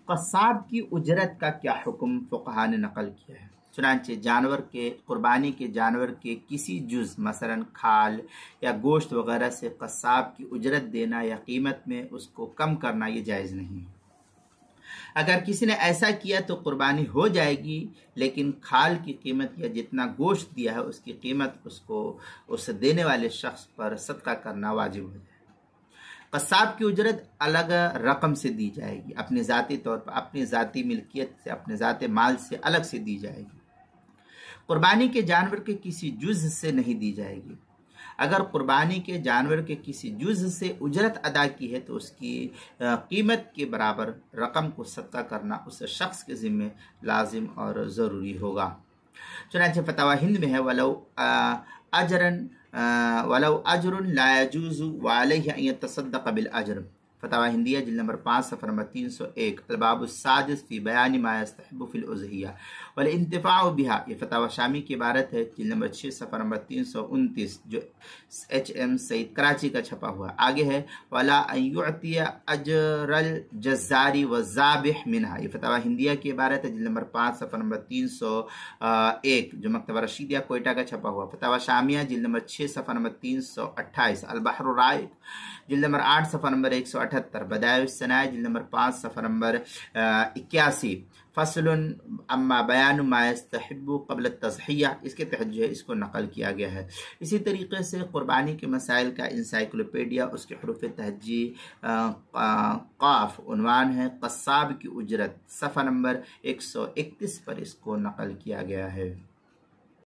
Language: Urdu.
قصاب کی اجرت کا کیا حکم فقہا نے نقل کیا ہے؟ چنانچہ قربانی کے جانور کے کسی جز مثلا کھال یا گوشت وغیرہ سے قصاب کی اجرت دینا یا قیمت میں اس کو کم کرنا یہ جائز نہیں ہے۔ اگر کسی نے ایسا کیا تو قربانی ہو جائے گی، لیکن کھال کی قیمت یا جتنا گوشت دیا ہے اس کی قیمت اس دینے والے شخص پر صدقہ کرنا واجب ہو جائے۔ قصاب کی اجرت الگ رقم سے دی جائے گی، اپنے ذاتی طور پر، اپنی ذاتی ملکیت سے، اپنے ذاتی مال سے الگ سے دی جائے گی، قربانی کے جانور کے کسی جز سے نہیں دی جائے گی۔ اگر قربانی کے جانور کے کسی جز سے اجرت ادا کی ہے تو اس کی قیمت کے برابر رقم کو صدقہ کرنا اس شخص کے ذمہ لازم اور ضروری ہوگا۔ چنانچہ فتاوی ہند میں ہے ولو اجر لا يجوز وعليه ان يتصدق بالاجر، فتاوی ہندیہ جلد نمبر 5 صفحہ نمبر 301، الباب السادس فی بیان ما يستحب فی الاضحیہ والانتفاع بها، یہ فتاوی شامی کی عبارت ہے، جلد نمبر 6 صفحہ نمبر 329، جو HM سعید کراچی کا چھپا ہوا ہے۔ آگے ہے ولا ان يعطي اجر الجزار والذابح منها، یہ فتاوی ہندیہ کی عبارت ہے، جلد نمبر 5 صفحہ نمبر 301، جو مکتبہ رشیدیہ کوئٹہ کا چھپا ہوا۔ فتاوی شامیہ جلد نمبر 6 صفحہ نمبر 328، البحر الرائق جلد نمبر 8 صفحہ نمبر 178، بدائع الصنائع جلد نمبر 5 صفحہ نمبر 81، فصل اما بیان ما یستحب قبل التضحیہ، اس کے تحت جو ہے اس کو نقل کیا گیا ہے۔ اسی طریقے سے قربانی کے مسائل کا انسائکلوپیڈیا، اس کے حروف تہجی قاف، عنوان ہے قصاب کی اجرت، صفحہ نمبر 131 پر اس کو نقل کیا گیا ہے۔